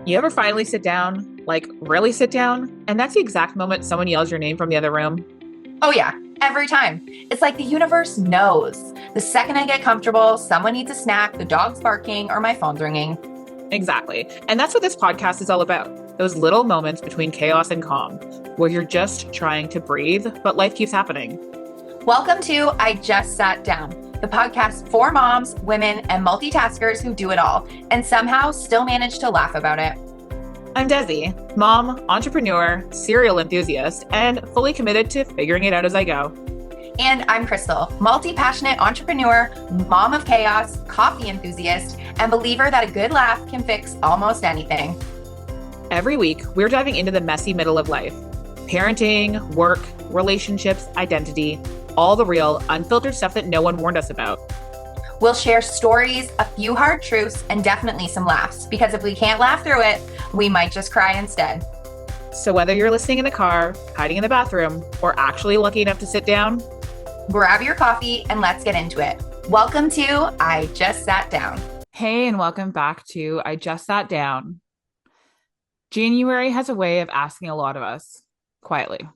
You ever finally sit down, like really sit down, and that's the exact moment someone yells your name from the other room? Oh, yeah, every time. It's like the universe knows. The second I get comfortable, someone needs a snack, the dog's barking, or my phone's ringing. Exactly. And that's what this podcast is all about. Those little moments between chaos and calm, where you're just trying to breathe, but life keeps happening. Welcome to I Just Sat Down, the podcast for moms, women, and multitaskers who do it all and somehow still manage to laugh about it. I'm Desi, mom, entrepreneur, serial enthusiast, and fully committed to figuring it out as I go. And I'm Crystal, multi-passionate entrepreneur, mom of chaos, coffee enthusiast, and believer that a good laugh can fix almost anything. Every week, we're diving into the messy middle of life: parenting, work, relationships, identity, all the real, unfiltered stuff that no one warned us about. We'll share stories, a few hard truths, and definitely some laughs, because if we can't laugh through it, we might just cry instead. So whether you're listening in the car, hiding in the bathroom, or actually lucky enough to sit down, grab your coffee and let's get into it. Welcome to I Just Sat Down. hey, and welcome back to I Just Sat Down. January has a way of asking a lot of us, quietly.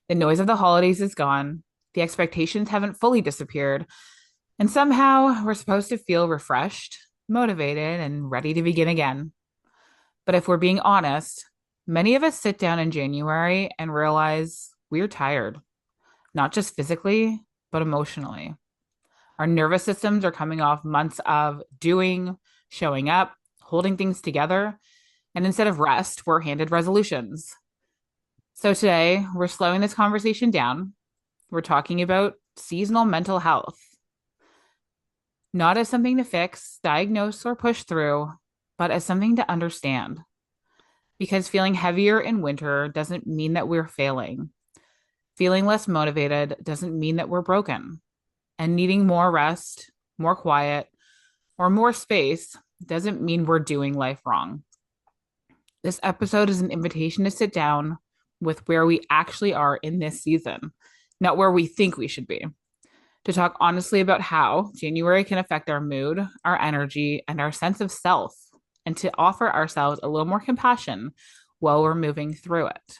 The noise of the holidays is gone, the expectations haven't fully disappeared, and somehow we're supposed to feel refreshed, motivated, and ready to begin again. But if we're being honest, many of us sit down in January and realize we're tired, not just physically, but emotionally. Our nervous systems are coming off months of doing, showing up, holding things together. And instead of rest, we're handed resolutions. So today, we're slowing this conversation down. We're talking about seasonal mental health, not as something to fix, diagnose, or push through, but as something to understand. Because feeling heavier in winter doesn't mean that we're failing. Feeling less motivated doesn't mean that we're broken. And needing more rest, more quiet, or more space doesn't mean we're doing life wrong. This episode is an invitation to sit down with where we actually are in this season, not where we think we should be. To talk honestly about how January can affect our mood, our energy, and our sense of self, and to offer ourselves a little more compassion while we're moving through it.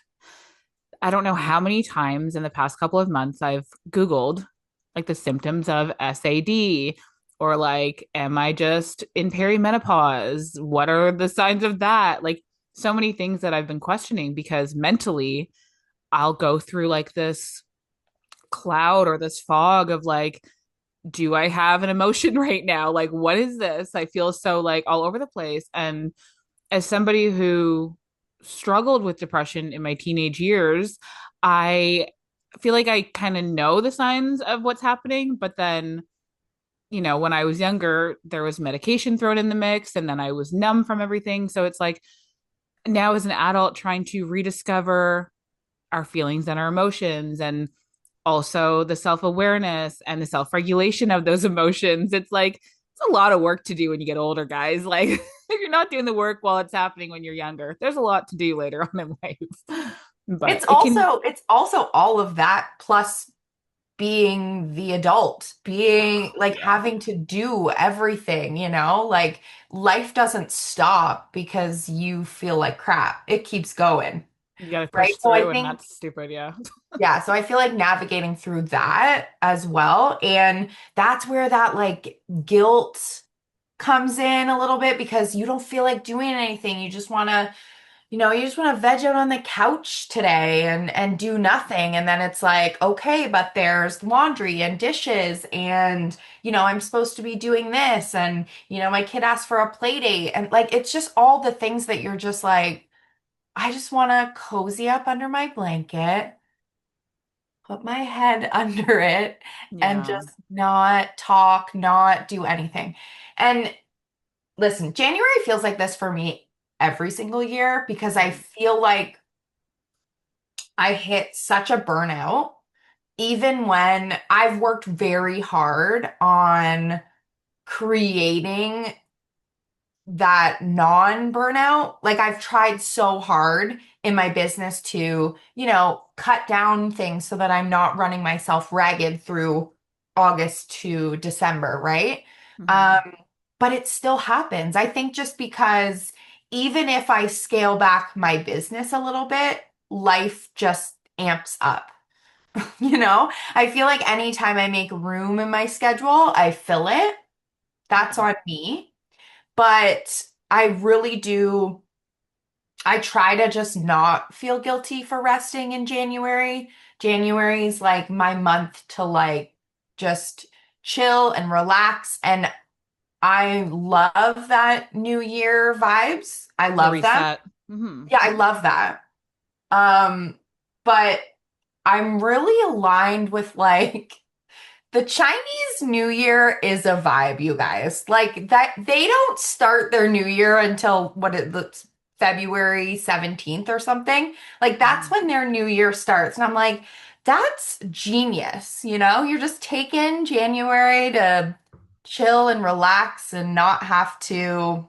I don't know how many times in the past couple of months I've Googled like the symptoms of SAD, or like, am I just in perimenopause? What are the signs of that? Like, so many things that I've been questioning because mentally I'll go through like this cloud or this fog of like, do I have an emotion right now? Like, what is this? I feel so like all over the place. And as somebody who struggled with depression in my teenage years, I feel like I kind of know the signs of what's happening. But then, when I was younger, there was medication thrown in the mix, and then I was numb from everything. So it's like now as an adult trying to rediscover our feelings and our emotions, and also the self-awareness and the self-regulation of those emotions. It's like it's a lot of work to do when you get older, guys. Like if you're not doing the work while it's happening when you're younger, there's a lot to do later on in life. But It's it can, also it's also all of that plus being the adult, being like yeah, having to do everything, like life doesn't stop because you feel like crap. It keeps going, you got to right? push So I through, and think that's stupid. Yeah. Yeah, so I feel like navigating through that as well. And that's where that like guilt comes in a little bit because you don't feel like doing anything. You just want to veg out on the couch today and do nothing. And then it's like, okay, but there's laundry and dishes and I'm supposed to be doing this and my kid asked for a play date and like it's just all the things that you're just like, I just want to cozy up under my blanket, put my head under it and Yeah. just not talk, not do anything. And listen, January feels like this for me every single year because I Mm. feel like I hit such a burnout, even when I've worked very hard on creating that non-burnout. Like I've tried so hard in my business to, cut down things so that I'm not running myself ragged through August to December, right? Hmm. Um, but it still happens. I think just because even if I scale back my business a little bit, life just amps up. You know, I feel like anytime I make room in my schedule, I fill it. That's Yeah. on me. But I really do, I try to just not feel guilty for resting in January. January is like my month to like just chill and relax. And I love that New Year vibes. I The love them. reset. Hmm. Yeah, I love that. Um, but I'm really aligned with like the Chinese New Year is a vibe, you guys. Like that they don't start their New Year until what it looks February 17th or something. Like that's Hmm. when their New Year starts. And I'm like, that's genius, you know? You're just taking January to chill and relax and not have to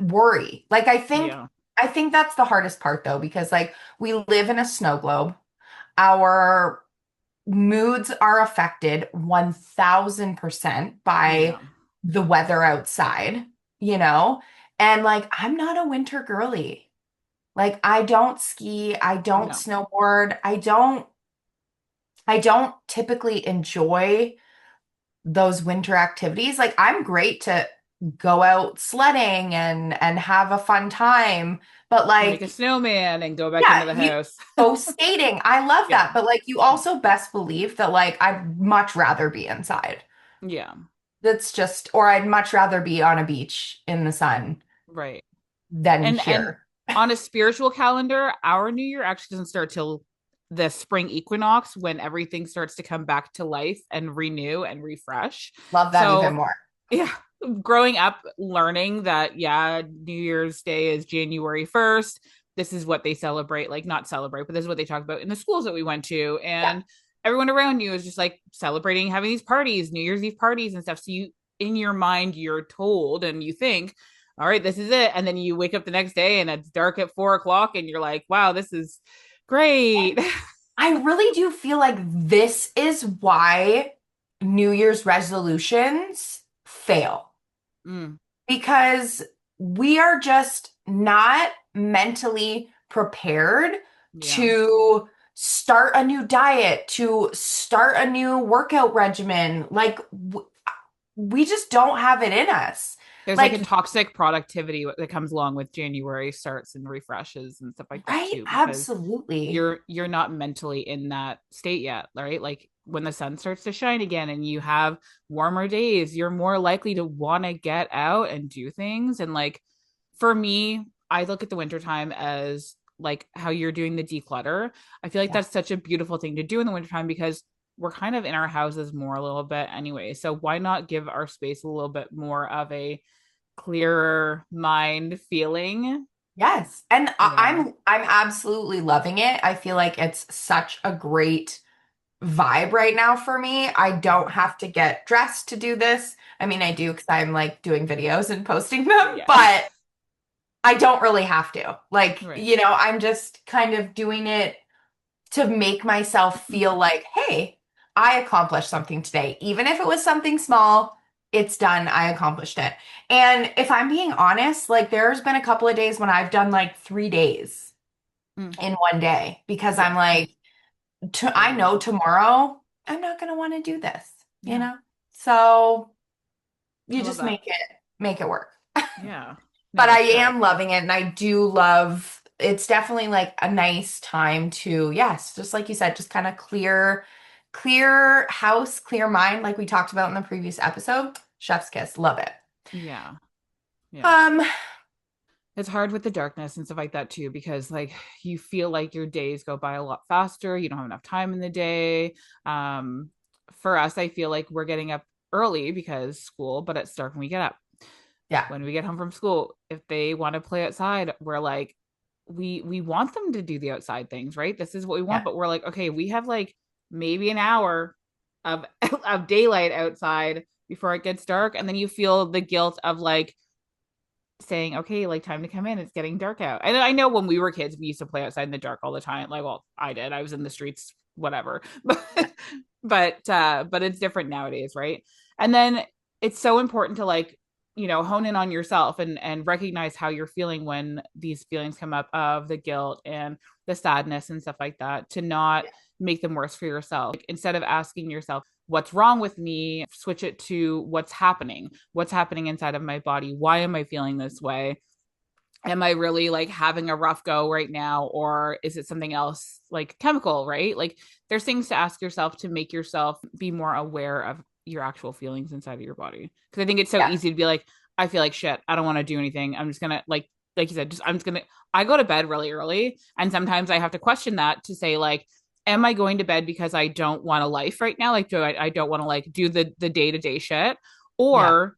worry. Like Yeah. I think that's the hardest part though, because like we live in a snow globe. Our moods are affected 1000% by Yeah. the weather outside, you know? And like, I'm not a winter girly. Like, I don't ski, I don't No. snowboard, I don't typically enjoy those winter activities. Like, I'm great to go out sledding and have a fun time, but Make a like, snowman and go back into yeah, the you house. go skating. I love Yeah. that. But like you also best believe that like I'd much rather be inside. Yeah. That's just, or I'd much rather be on a beach in the sun Right. than And here. on a spiritual calendar, our new year actually doesn't start till the spring equinox when everything starts to come back to life and renew and refresh. Love that even So, more. yeah, growing up learning that yeah, New Year's Day is January 1st. This is what they celebrate, like not celebrate, but this is what they talk about in the schools that we went to. Yeah. And everyone around you is just like celebrating having these parties, New Year's Eve parties and stuff. So you in your mind you're told and you think all right, this is it. And then you wake up the next day and it's dark at 4 o'clock and you're like, wow, this is great. I really do feel like this is why New Year's resolutions fail Mm, because we are just not mentally prepared yeah. to start a new diet, to start a new workout regimen. Like, we just don't have it in us. There's like a Like, toxic productivity that comes along with January starts and refreshes and stuff like that right? too, because Absolutely. you're not mentally in that state yet, right? Like when the sun starts to shine again and you have warmer days, you're more likely to want to get out and do things. And like for me, I look at the wintertime as like how you're doing the declutter. I feel like Yeah. that's such a beautiful thing to do in the wintertime because we're kind of in our houses more a little bit anyway. So why not give our space a little bit more of a clearer mind feeling? Yes. And Yeah. I'm absolutely loving it. I feel like it's such a great vibe right now for me. I don't have to get dressed to do this. I mean, I do because I'm like doing videos and posting them, Yeah. but I don't really have to. Like, Right. you know, I'm just kind of doing it to make myself feel like, hey, I accomplished something today. Even if it was something small, it's done. I accomplished it. And if I'm being honest, like there's been a couple of days when I've done like 3 days Mm, in one day because yeah. I'm like, I Getting know into tomorrow I'm not going to want to do this, you yeah. know? So I you love just that. make it work. Yeah. But No, I it's great. am loving it and I do love it's definitely like a nice time to yes, just like you said, just kind of clear house, clear mind like we talked about in the previous episode. Chef's kiss, love it. Yeah. Yeah. Um It's hard with the darkness and stuff like that too, because like you feel like your days go by a lot faster. You don't have enough time in the day. Um, for us, I feel like we're getting up early because school, but it's dark when we get up. yeah. When we get home from school, if they want to play outside, we're like, we want them to do the outside things, right? This is what we want, Yeah. but we're like, okay, we have like maybe an hour of of daylight outside before it gets dark, and then you feel the guilt of like saying, okay, like time to come in. It's getting dark out. And I know when we were kids, we used to play outside in the dark all the time. Like, well, I did. I was in the streets, whatever. Yeah. But it's different nowadays, right? And then it's so important to like hone in on yourself and recognize how you're feeling when these feelings come up of the guilt and the sadness and stuff like that, to not make them worse for yourself. Like, instead of asking yourself what's wrong with me, switch it to what's happening inside of my body, why am I feeling this way, am I really like having a rough go right now, or is it something else like chemical, right? Like there's things to ask yourself to make yourself be more aware of your actual feelings inside of your body. Because I think it's so Yeah. easy to be like, I feel like shit, I don't want to do anything, I'm just gonna like you said, just I'm just gonna I go to bed really early, and sometimes I have to question that to say like, am I going to bed because I don't want a life right now, like I don't want to like do the day-to-day shit, Yeah. or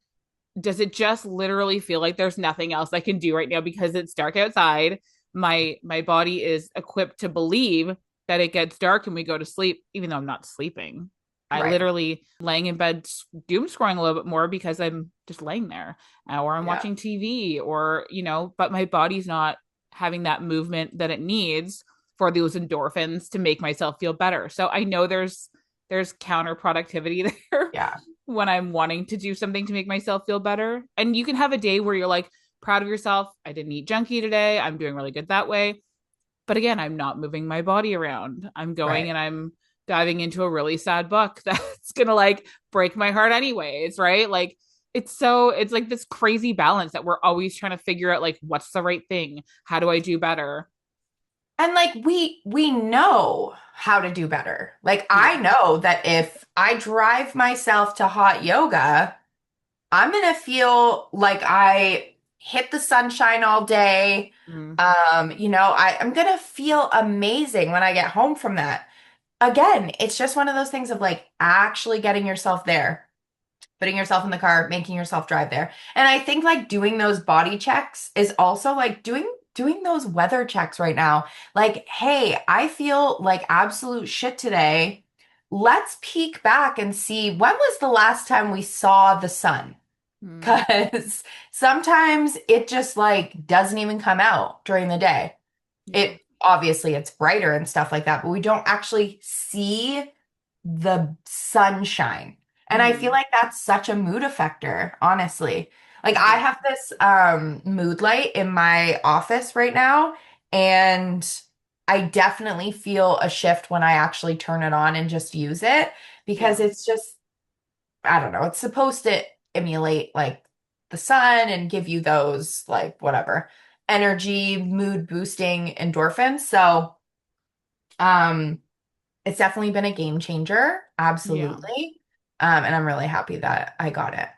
does it just literally feel like there's nothing else I can do right now because it's dark outside? My body is equipped to believe that it gets dark and we go to sleep, even though I'm not sleeping. I Right. literally laying in bed doom scrolling a little bit more because I'm just laying there, or I'm Yeah. watching TV, or but my body's not having that movement that it needs for those endorphins to make myself feel better. So I know there's counterproductivity there Yeah. when I'm wanting to do something to make myself feel better. And you can have a day where you're like proud of yourself. I didn't eat junky today. I'm doing really good that way. But again, I'm not moving my body around. I'm going Right. and I'm diving into a really sad book that's going to like break my heart anyways, right? Like it's like this crazy balance that we're always trying to figure out like what's the right thing? How do I do better? And like we know how to do better. Like I Yeah. know that if I drive myself to hot yoga, I'm gonna feel like I hit the sunshine all day. Mm, I'm gonna feel amazing when I get home from that. Again, it's just one of those things of like actually getting yourself there, putting yourself in the car, making yourself drive there. And I think like doing those body checks is also like doing those weather checks right now. Like, hey, I feel like absolute shit today. Let's peek back and see when was the last time we saw the sun? mm, Because sometimes it just like doesn't even come out during the day. yeah. It obviously it's brighter and stuff like that, but we don't actually see the sunshine. And I feel Mm-hmm. like that's such a mood affector, honestly. Like I Yeah. have this mood light in my office right now, and I definitely feel a shift when I actually turn it on and just use it because Yeah. it's just I don't know, it's supposed to emulate like the sun and give you those like whatever energy, mood boosting endorphins. So, um it's definitely been a game changer. Yeah. Absolutely. And I'm really happy that I got it.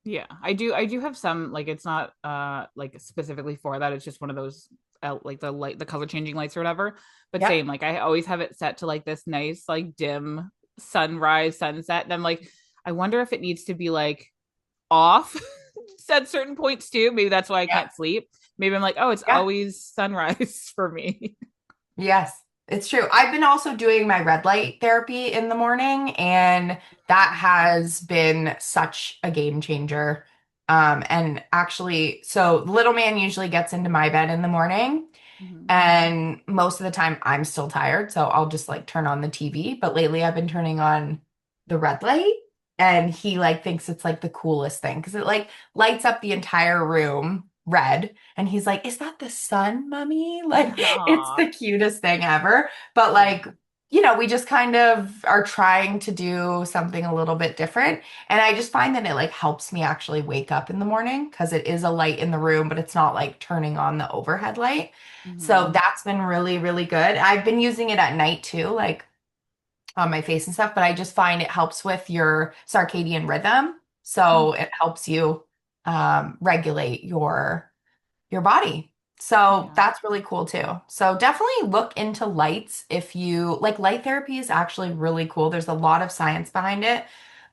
Yeah, I do have some, like it's not like specifically for that. It's just one of those like the color changing lights or whatever. But Yep. same, like I always have it set to like this nice like dim sunrise sunset, and I'm like, I wonder if it needs to be like off at certain points too. Maybe that's why I Yeah. can't sleep. Maybe I'm like, oh, it's Yeah. always sunrise for me. Yes, it's true. I've been also doing my red light therapy in the morning, and that has been such a game changer. And actually, so the little man usually gets into my bed in the morning. Mm-hmm. And most of the time I'm still tired, so I'll just like turn on the TV. But lately I've been turning on the red light and he like thinks it's like the coolest thing because it like lights up the entire room red. And he's like, "Is that the sun, mommy?" Like it's Aw, the cutest thing ever. But yeah. like, we just kind of are trying to do something a little bit different. And I just find that it like helps me actually wake up in the morning because it is a light in the room, but it's not like turning on the overhead light. So Mm-hmm. that's been really, really good. I've been using it at night too, like on my face and stuff, but I just find it helps with your circadian rhythm. So it helps you regulate your body. So Yeah. that's really cool too. So definitely look into lights if you like light therapy is actually really cool. There's a lot of science behind it.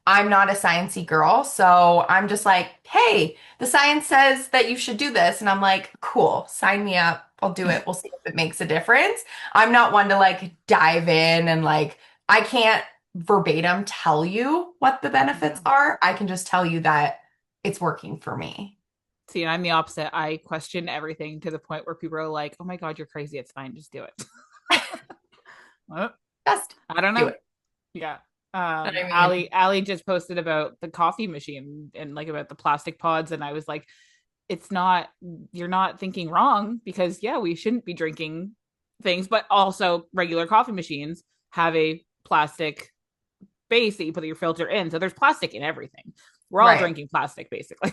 I'm not a sciencey girl, so I'm just like, hey, the science says that you should do this. And I'm like, cool, sign me up. I'll do it. We'll see if it makes a difference. I'm not one to like dive in and like, I can't verbatim tell you what the benefits Yeah. are. I can just tell you that it's working for me. See, I'm the opposite. I question everything to the point where people are like, "Oh my God, you're crazy. It's fine. Just do it." Well, Just I don't do know. it. Yeah. I mean, Allie just posted about the coffee machine and like about the plastic pods, and I was like, it's not, you're not thinking wrong, because yeah, we shouldn't be drinking things, but also regular coffee machines have a plastic base that you put your filter in. So there's plastic in everything. We're all right. drinking plastic basically.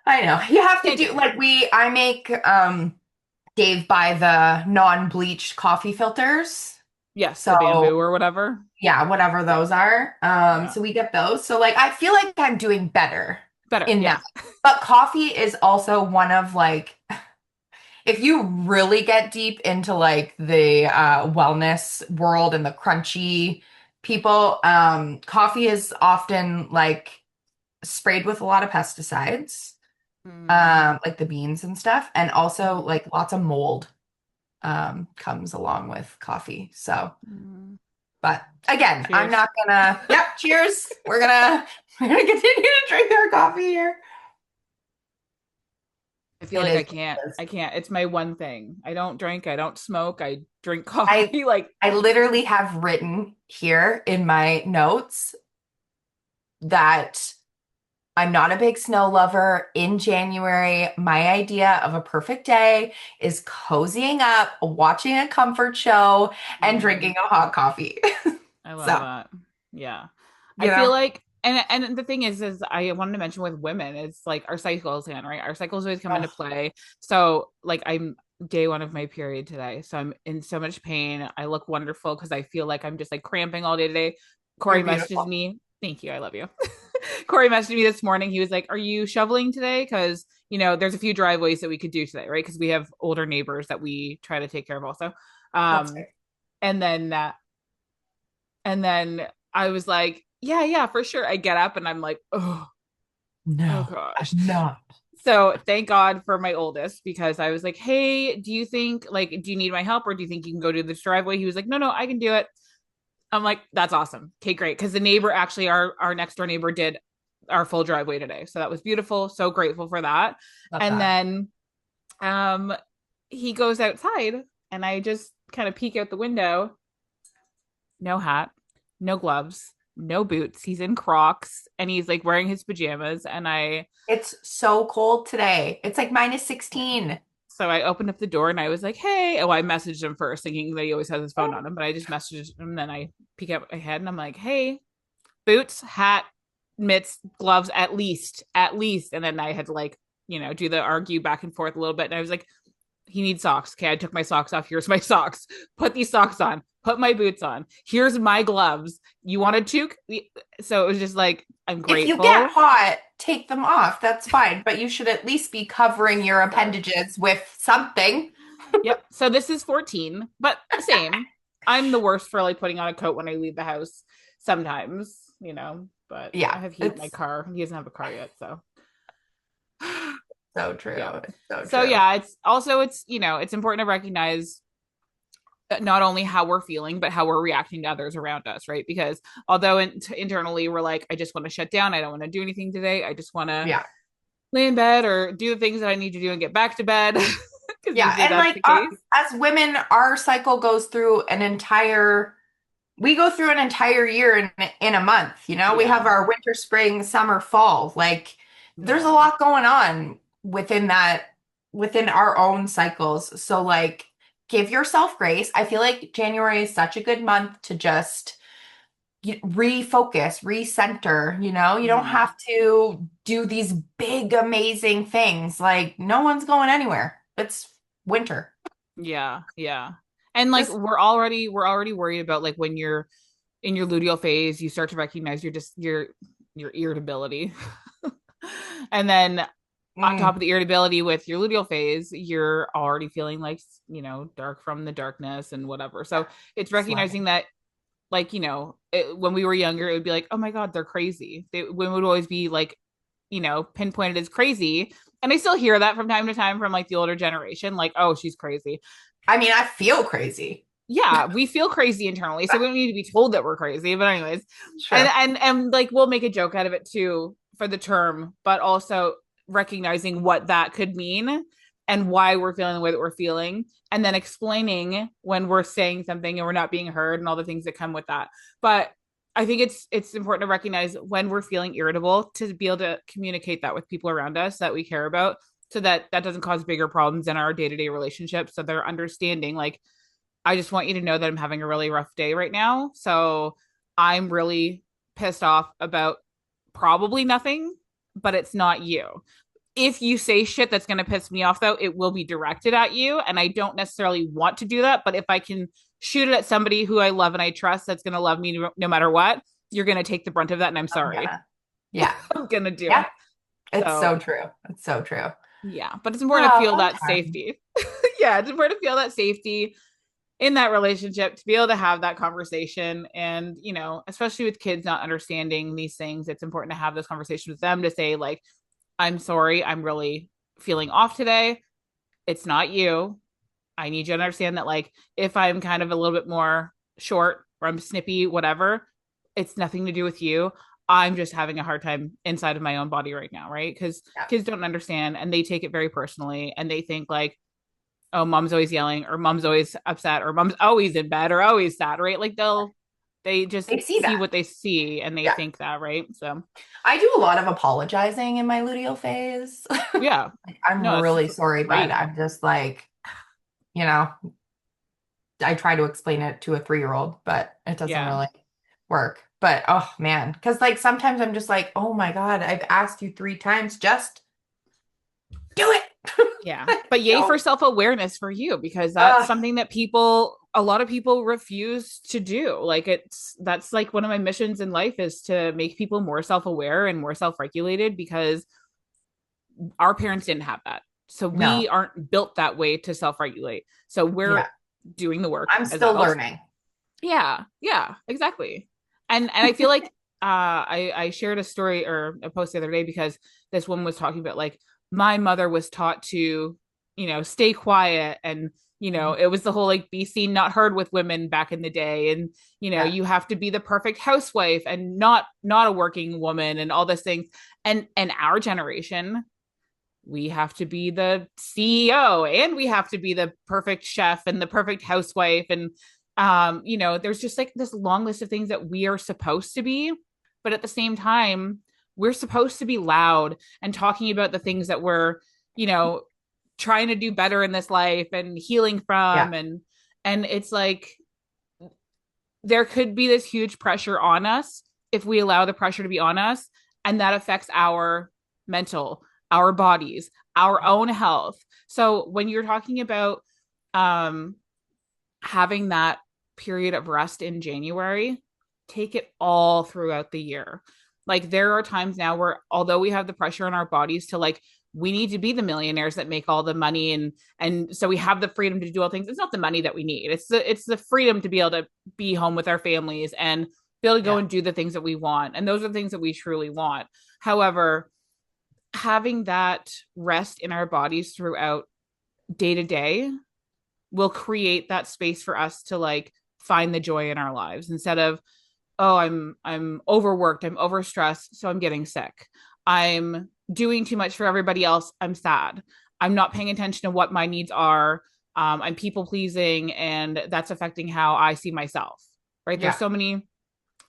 I know. You have to Can't do get like I make Dave buy the non-bleached coffee filters. yes, the So bamboo or whatever. yeah, whatever Yeah. those are. Yeah. So we get those. So like I feel like I'm doing better Better. in Yeah. that. But coffee is also one of like if you really get deep into like the wellness world and the crunchy people, coffee is often like sprayed with a lot of pesticides, Mm, like the beans and stuff, and also like lots of mold comes along with coffee. So, mm. but again, I'm Cheers. not gonna. Yep, cheers. We're gonna continue to drink our coffee here. I feel It like is I what can't. it is. I can't. It's my one thing. I don't drink. I don't smoke. I drink I coffee. Like, I literally have written here in my notes that I'm not a big snow lover. In January, my idea of a perfect day is cozying up, watching a comfort show, and mm, drinking a hot coffee. I love So, that. Yeah. I you feel know, like, and the thing is I wanted to mention with women, it's like our cycles, and right, our cycles always come into oh, play. So like I'm day one of my period today, so I'm in so much pain. I look wonderful because I feel like I'm just like cramping all day today. you're Corey messages beautiful. me. Thank you. I love you. Corey messaged me this morning. He was like, "Are you shoveling today? Because there's a few driveways that we could do today, right? Because we have older neighbors that we try to take care of also." That's Um, fair. and then and then I was like, yeah, yeah, for sure. I get up and I'm like, oh No, gosh. I'm not. So thank God for my oldest, because I was like, hey, do you think, like, do you need my help, or do you think you can go do this driveway? He was like, no, no, I can do it. I'm like, that's awesome. Okay, great. Because the neighbor, actually, our next door neighbor did our full driveway today. So that was beautiful. So grateful for that. Love And that. then um he goes outside, and I just kind of peek out the window. No hat, no gloves, no boots. He's in Crocs, and he's like wearing his pajamas. And It's so cold today. It's like minus 16. so I opened up the door and I was like, hey. Oh, I messaged him first, thinking that he always has his phone on him, but I just messaged him. And then I peek out my head and I'm like, hey, boots, hat, mitts, gloves, at least, at least. And then I had to like, do the argue back and forth a little bit. And I was like, he needs socks. Okay, I took my socks off. Here's my socks. Put these socks on. Put my boots on. Here's my gloves. You want a toque? So it was just like, I'm If you get grateful. hot, take them off. That's fine, but you should at least be covering your appendages with something. Yep. So this is 14, but same. I'm the worst for like putting on a coat when I leave the house sometimes, but I Yeah, have heat in my it's car. He doesn't have a car yet. So so true. yeah. It's so So true. yeah, it's also, it's important to recognize not only how we're feeling, but how we're reacting to others around us, right? Because although internally we're like, I just want to shut down. I don't want to do anything today. I just want to Yeah. lay in bed or do the things that I need to do and get back to bed. Because Yeah, usually and that's like the case. as women, our cycle goes through an entire we go through an entire year in a month, you know? We have Yeah. our winter, spring, summer, fall. Like there's a Yeah. lot going on within our own cycles. So like give yourself grace. I feel like January is such a good month to just refocus, recenter, you know? You don't Mm-hmm. have to do these big amazing things. Like no one's going anywhere. It's winter. Yeah, yeah. And like Just we're already worried about like when you're in your luteal phase, you start to recognize your irritability. And then on top mm, of the irritability with your luteal phase, you're already feeling like, dark from the darkness and whatever. So it's recognizing sweating. that, like, when we were younger, it would be like, oh my God, they're crazy. Women would always be like, pinpointed as crazy. And I still hear that from time to time from like the older generation, like, oh, she's crazy. I mean, I feel crazy. Yeah, we feel crazy internally, so we don't need to be told that we're crazy. But anyways, and Sure. and like we'll make a joke out of it too for the term, but also recognizing what that could mean and why we're feeling the way that we're feeling, and then explaining when we're saying something and we're not being heard and all the things that come with that. But I think it's important to recognize when we're feeling irritable to be able to communicate that with people around us that we care about, so that that doesn't cause bigger problems in our day-to-day relationships, so they're understanding like, I just want you to know that I'm having a really rough day right now, so I'm really pissed off about probably nothing, but it's not you. If you say shit that's going to piss me off, though, it will be directed at you. And I don't necessarily want to do that. But if I can shoot it at somebody who I love and I trust that's going to love me no matter what, you're going to take the brunt of that. And I'm I'm sorry. gonna. Yeah. I'm going to do Yeah. it. It's So, so true. It's so true. yeah. But it's important to Oh, feel fun that time. safety. Yeah. It's important to feel that safety in that relationship, to be able to have that conversation. And, especially with kids not understanding these things, it's important to have those conversations with them to say, like, I'm sorry, I'm really feeling off today. It's not you. I need you to understand that, like, if I'm kind of a little bit more short or I'm snippy, whatever, it's nothing to do with you. I'm just having a hard time inside of my own body right now, right? Because Yeah. kids don't understand and they take it very personally and they think, like, oh, mom's always yelling or mom's always upset or mom's always in bed or always sad, right? Like, they just They see see that. what they see and they Yeah. think that, right? So, I do a lot of apologizing in my luteal phase. yeah, Like, I'm no, it's really sorry, bud. great. I'm just like, you know, I try to explain it to a 3-year-old, but it doesn't Yeah. really work. But oh man, because like sometimes I'm just like, oh my God, I've asked you 3 times, just do it. Yeah. But yay for No. self-awareness for you, because that's Uh, something that a lot of people refuse to do. Like, that's like one of my missions in life is to make people more self-aware and more self-regulated, because our parents didn't have that. So no. we aren't built that way to self-regulate. So we're Yeah. doing the work I'm as still adults. learning. Yeah, yeah, exactly. And I feel like I shared a story or a post the other day because this woman was talking about, like, my mother was taught to, stay quiet, and it was the whole, like, be seen not heard with women back in the day, and Yeah. you have to be the perfect housewife and not a working woman and all these things. And our generation, we have to be the CEO and we have to be the perfect chef and the perfect housewife. And, there's just like this long list of things that we are supposed to be. But at the same time, we're supposed to be loud and talking about the things that we're, you know, trying to do better in this life and healing Yeah. from. And it's like, there could be this huge pressure on us if we allow the pressure to be on us, and that affects our mental, our bodies, our own health. So when you're talking about um having that period of rest in January, take it all throughout the year. Like, there are times now where, although we have the pressure on our bodies to, like, we need to be the millionaires that make all the money, and so we have the freedom to do all things. It's not the money that we need. It's the freedom to be able to be home with our families and be able to go Yeah. and do the things that we want. And those are the things that we truly want. However, having that rest in our bodies throughout day to day will create that space for us to, like, find the joy in our lives, instead of, oh, I'm overworked, I'm overstressed, so I'm getting sick, I'm doing too much for everybody else, I'm sad, I'm not paying attention to what my needs are, I'm people pleasing, and that's affecting how I see myself, right? Yeah.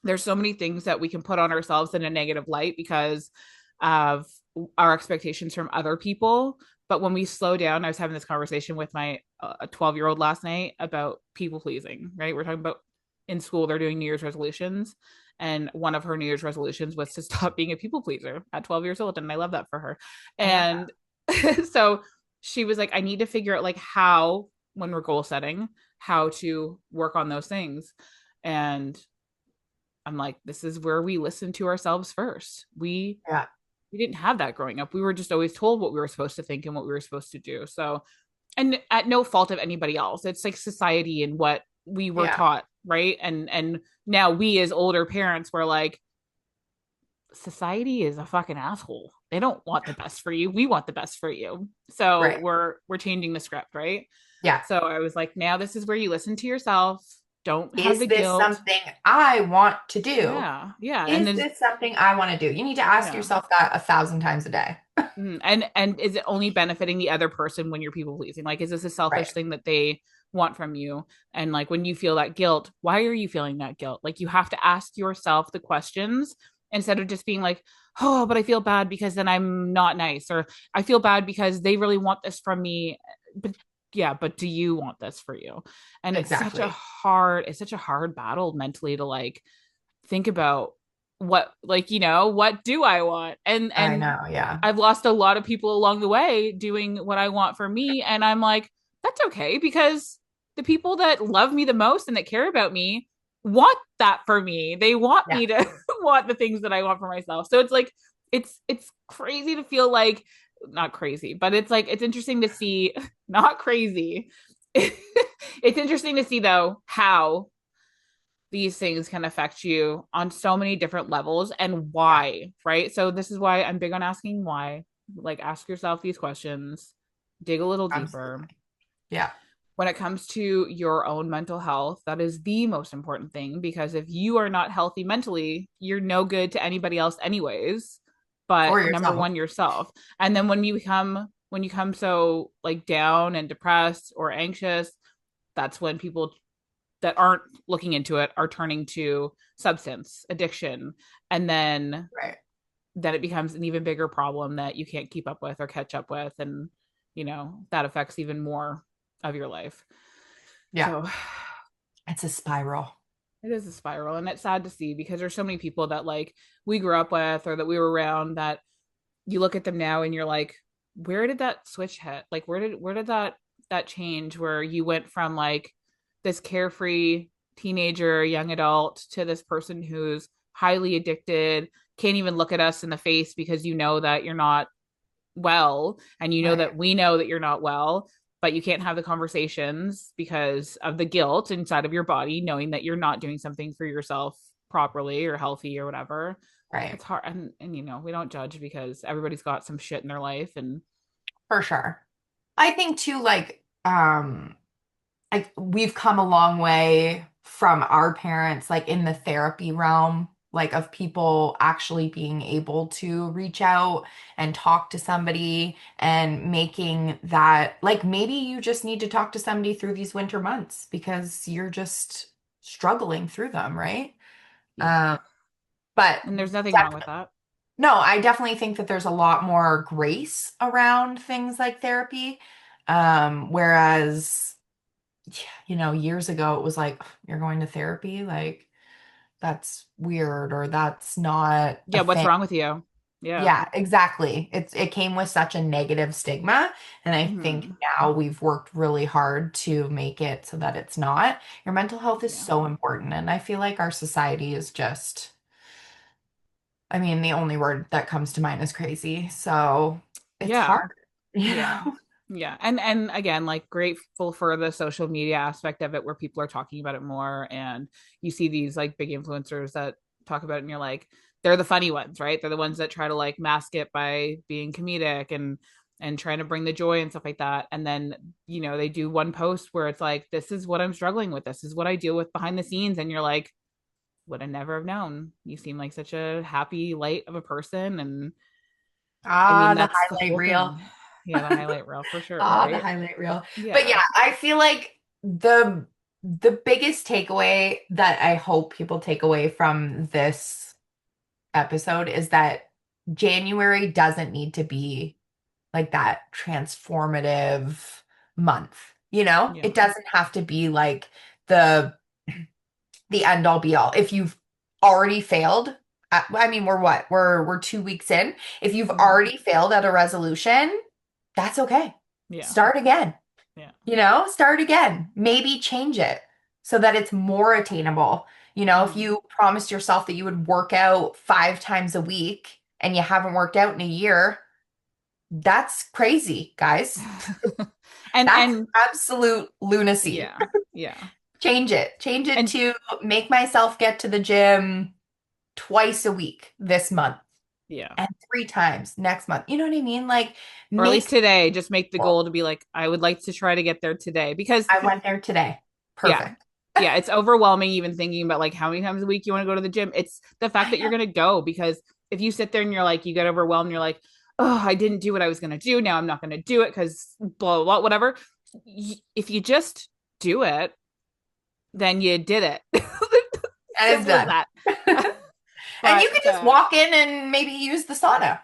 There's so many things that we can put on ourselves in a negative light because of our expectations from other people. But when we slow down, I was having this conversation with my 12-year-old last night about people pleasing, right? We're talking about, in school, they're doing New Year's resolutions. And one of her New Year's resolutions was to stop being a people pleaser at 12 years old. And I love that for her. I love that. And so she was like, I need to figure out, like, how, when we're goal setting, how to work on those things. And I'm like, this is where we listen to ourselves first. Yeah. We didn't have that growing up. We were just always told what we were supposed to think and what we were supposed to do. So, and at no fault of anybody else. It's like society and what we were Yeah. taught, right? And now we as older parents were like, society is a fucking asshole. They don't want the best for you. We want the best for you. So Right. we're changing the script, right? Yeah. So I was like, now this is where you listen to yourself. Don't have Is the this guilt. something I want to do? Yeah. Yeah. And Is there's, this something I want to do? You need to ask yeah. yourself that 1,000 times a day. And is it only benefiting the other person when you're people pleasing? Like, is this a selfish Right. thing that they want from you? And like, when you feel that guilt, why are you feeling that guilt? Like, you have to ask yourself the questions instead of just being like, oh, but I feel bad because then I'm not nice, or I feel bad because they really want this from me. But yeah, but do you want this for you? And Exactly. it's such a hard battle mentally to like think about what, like, what do I want? I And know. Yeah. I've lost a lot of people along the way doing what I want for me, and I'm like, that's okay, because the people that love me the most and that care about me want that for me. They want Yeah. me to want the things that I want for myself. So it's like, it's crazy to feel like, not crazy, but it's like, it's interesting to see, not crazy. It's interesting to see though how these things can affect you on so many different levels, and Yeah. why, right? So this is why I'm big on asking why. Like, ask yourself these questions, dig a little deeper. Absolutely. Yeah. When it comes to your own mental health, that is the most important thing, because if you are not healthy mentally, you're no good to anybody else anyways, For but number yourself. one, yourself. And then when you come so like down and depressed or anxious, that's when people that aren't looking into it are turning to substance addiction, and Right. then it becomes an even bigger problem that you can't keep up with or catch up with, and that affects even more of your life. Yeah. So It's a spiral. it is a spiral, and it's sad to see, because there's so many people that like we grew up with or that we were around, that you look at them now and you're like, where did that switch hit? Like, where did that change, where you went from like this carefree teenager, young adult, to this person who's highly addicted, can't even look at us in the face because you know that you're not well, and you know Right. that we know that you're not well, but you can't have the conversations because of the guilt inside of your body, knowing that you're not doing something for yourself properly or healthy or whatever. Right. It's hard, and we don't judge, because everybody's got some shit in their life. And For sure. I think too, like we've come a long way from our parents, like in the therapy realm, like of people actually being able to reach out and talk to somebody and making that, like maybe you just need to talk to somebody through these winter months because you're just struggling through them, right? yeah, Um, but and there's nothing wrong with that. no, I definitely think that there's a lot more grace around things like therapy. Whereas, years ago it was like, you're going to therapy, like that's weird or that's not a Yeah, what's thing. wrong with you? Yeah. Yeah, exactly. It came with such a negative stigma, and I think Hmm. now we've worked really hard to make it so that it's not. Your mental health is Yeah. so important, and I feel like our society is just, I mean, the only word that comes to mind is crazy. So it's Yeah. hard. Yeah. Yeah. And again, like, grateful for the social media aspect of it, where people are talking about it more, and you see these like big influencers that talk about it, and you're like, they're the funny ones, right? They're the ones that try to like mask it by being comedic and trying to bring the joy and stuff like that. And then, they do one post where it's like, this is what I'm struggling with. This is what I deal with behind the scenes. And you're like, would I never have known. You seem like such a happy light of a person. And I Ah, mean, the that's the highlight whole reel. thing. Yeah, the highlight reel for sure, Ah, the right? highlight reel. But Yeah. yeah, I feel like the biggest takeaway that I hope people take away from this episode is that January doesn't need to be like that transformative month. Yeah. It doesn't have to be like the the end all be all. If you've already failed, I mean, we're what? We're 2 weeks in. If you've Hmm. already failed at a resolution, that's okay. Yeah. Start again. Yeah. Start again. Maybe change it so that it's more attainable. If Hmm. you promised yourself that you would work out 5 times a week and you haven't worked out in a year, that's crazy, guys. That's And absolute lunacy. yeah. Yeah. Change it. Change it And to make myself get to the gym twice a week this month yeah. and 3 times next month. You know what I mean? Like, Or at least make, today, just make the goal to be like, I would like to try to get there today. Because I went there today. yeah, Perfect. Yeah, it's overwhelming even thinking about like how many times a week you want to go to the gym. It's the fact I that you're know. going to go because if you sit there and you're like, you get overwhelmed, you're like, oh, I didn't do what I was going to do. Now I'm not going to do it because blah, blah, blah, whatever. If you just do it, then you did it. And it's Simple as done. that. And you But can just walk in and maybe use the sauna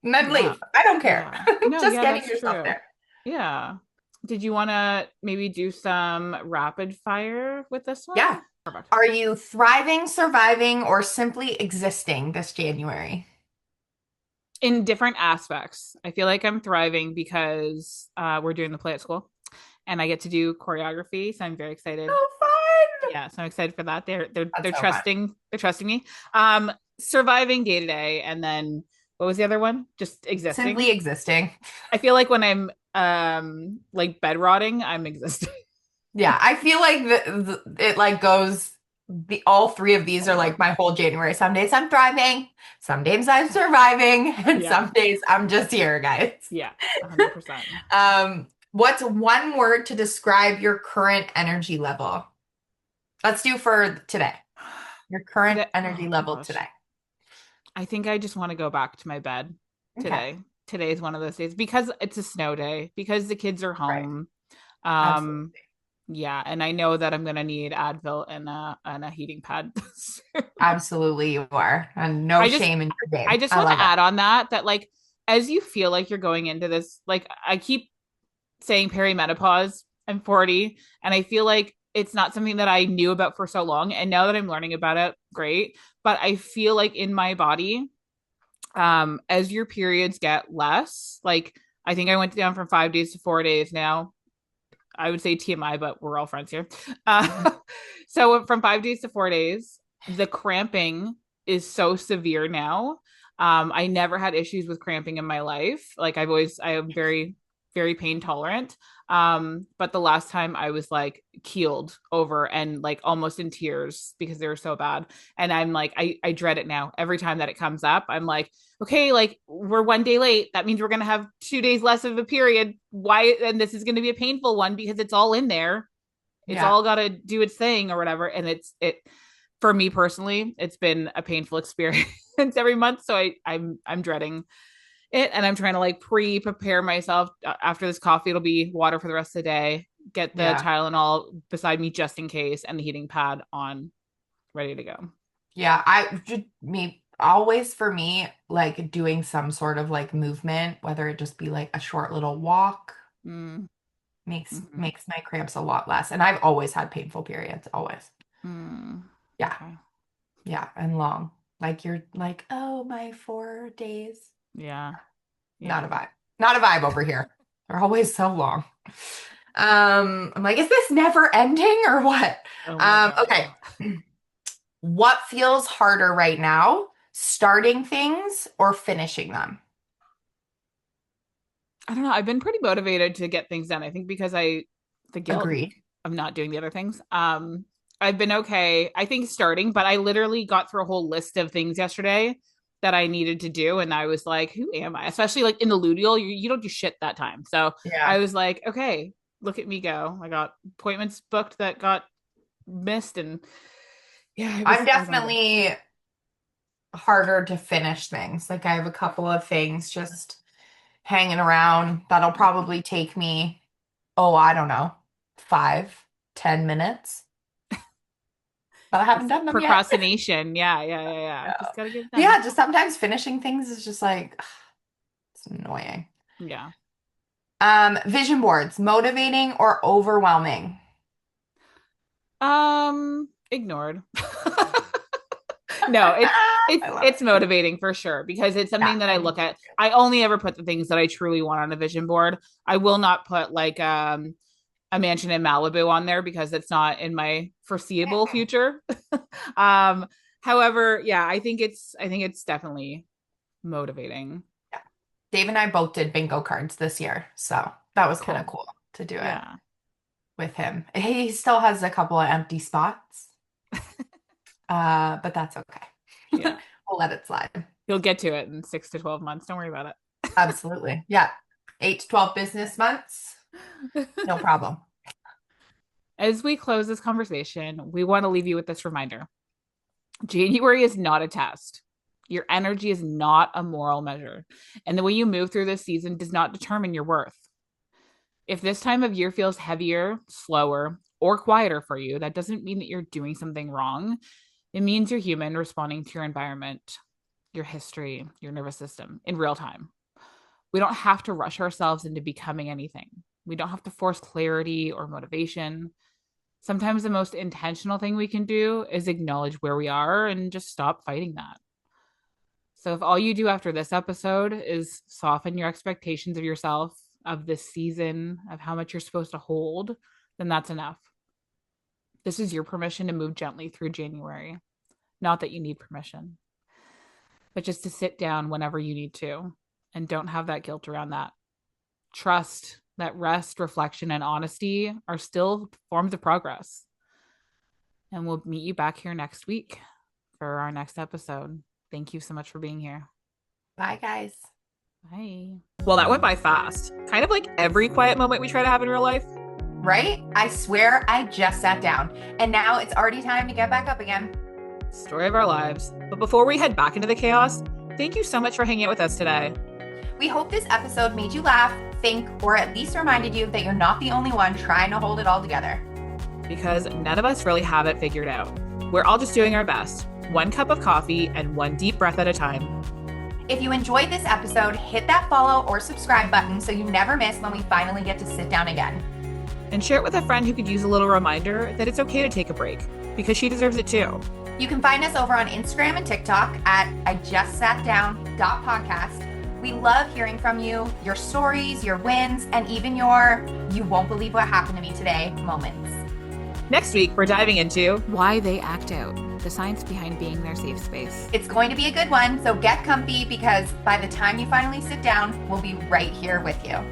and then yeah, leave. I don't care. yeah. No, Just yeah, getting that's yourself true. there. Yeah. Did you want to maybe do some rapid fire with this one? Yeah. Perfect. Are you thriving, surviving, or simply existing this January? In different aspects. I feel like I'm thriving because we're doing the play at school and I get to do choreography. So I'm very excited. So fun. Yeah, so I'm excited for that. That's They're so fun. trusting me. Surviving day to day, and then what was the other one? Just Simply existing. existing. I feel like when I'm like bed rotting, I'm existing. Yeah, I feel like it like goes the all three of these are like my whole January. Some days I'm thriving, some days I'm surviving, and Yeah, some days I'm just here, guys. yeah, 100%. What's one word to describe your current energy level? Let's do for today. Your current Today, energy oh level gosh, today. I think I just want to go back to my bed Okay. today. Today is one of those days because it's a snow day, because the kids are Right. home. Absolutely. Um, yeah, and I know that I'm gonna need Advil and a heating pad. Absolutely you are. And no I just shame in your I game. just I want to love it. add on that like as you feel like you're going into this, like I keep saying perimenopause, I'm 40, and I feel like it's not something that I knew about for so long. And now that I'm learning about it, great. But I feel like in my body, as your periods get less, like I think I went down from 5 days to 4 days now. I would say TMI, but we're all friends here. Uh, so from 5 days to 4 days, the cramping is so severe now. I never had issues with cramping in my life. Like I am very, very pain tolerant. But the last time I was like keeled over and like almost in tears because they were so bad. And I'm like, I dread it now. Every time that it comes up, I'm like, okay, like we're one day late. That means we're going to have 2 days less of a period. Why? And this is going to be a painful one because it's all in there. It's Yeah. all got to do its thing or whatever. And for me personally, it's been a painful experience every month. So I'm dreading it. And I'm trying to like prepare myself. After this coffee, it'll be water for the rest of the day. Get the Yeah. Tylenol beside me just in case and the heating pad on, ready to go. Yeah, I just me always for me like doing some sort of like movement, whether it just be like a short little walk, Mm, mm-hmm. makes my cramps a lot less. And I've always had painful periods, always. Mm, Yeah, okay. yeah, and long. Like you're like, oh, my 4 days. Yeah. Not Yeah. a vibe. Not a vibe over here. They're always so long. I'm like, is this never ending or what? Oh my Okay. God. What feels harder right now? Starting things or finishing them? I don't know. I've been pretty motivated to get things done. I think because the guilt Agreed. of not doing the other things. I've been okay. I think starting, but I literally got through a whole list of things yesterday that I needed to do. And I was like, who am I? Especially like in the luteal, you don't do shit that time. So Yeah. I was like, okay, look at me go. I got appointments booked that got missed. And yeah, I'm I was on it. definitely harder to finish things. Like I have a couple of things just hanging around that'll probably take me, oh, I don't know, 5, 10 minutes, but I haven't It's done them yet. procrastination. Yeah. Just got to get it done. Yeah, just sometimes finishing things is just like it's annoying. Yeah. Vision boards, motivating or overwhelming? Ignored. No, I love it's it. motivating for sure because it's Yeah, something that I I think look at. I only ever put the things that I truly want on a vision board. I will not put like a mansion in Malibu on there because it's not in my foreseeable future. um However, yeah, I think it's definitely motivating. yeah. Dave and I both did bingo cards this year, so that was kind of Cool. cool to do it Yeah. with him. He still has a couple of empty spots, but that's okay. Yeah. We'll let it slide. You'll get to it in 6 to 12 months. Don't worry about Absolutely. Yeah. 8 to 12 business months, it. no problem. As we close this conversation, we want to leave you with this reminder. January is not a test. Your energy is not a moral measure. And the way you move through this season does not determine your worth. If this time of year feels heavier, slower, or quieter for you, that doesn't mean that you're doing something wrong. It means you're human responding to your environment, your history, your nervous system in real time. We don't have to rush ourselves into becoming anything. We don't have to force clarity or motivation. Sometimes the most intentional thing we can do is acknowledge where we are and just stop fighting that. So if all you do after this episode is soften your expectations of yourself, of this season, of how much you're supposed to hold, then that's enough. This is your permission to move gently through January. Not that you need permission, but just to sit down whenever you need to and don't have that guilt around that. Trust that rest, reflection, and honesty are still forms of progress. And we'll meet you back here next week for our next episode. Thank you so much for being here. Bye, guys. Bye. Well, that went by fast. Kind of like every quiet moment we try to have in real life. Right? I swear I just sat down and now it's already time to get back up again. Story of our lives. But before we head back into the chaos, thank you so much for hanging out with us today. We hope this episode made you laugh, think, or at least reminded you that you're not the only one trying to hold it all together. Because none of us really have it figured out. We're all just doing our best. One cup of coffee and one deep breath at a time. If you enjoyed this episode, hit that follow or subscribe button so you never miss when we finally get to sit down again. And share it with a friend who could use a little reminder that it's okay to take a break, because she deserves it too. You can find us over on Instagram and TikTok at ijustsatdown.podcast. We love hearing from you, your stories, your wins, and even your "you won't believe what happened to me today" moments. Next week, we're diving into why they act out, the science behind being their safe space. It's going to be a good one, so get comfy because by the time you finally sit down, we'll be right here with you.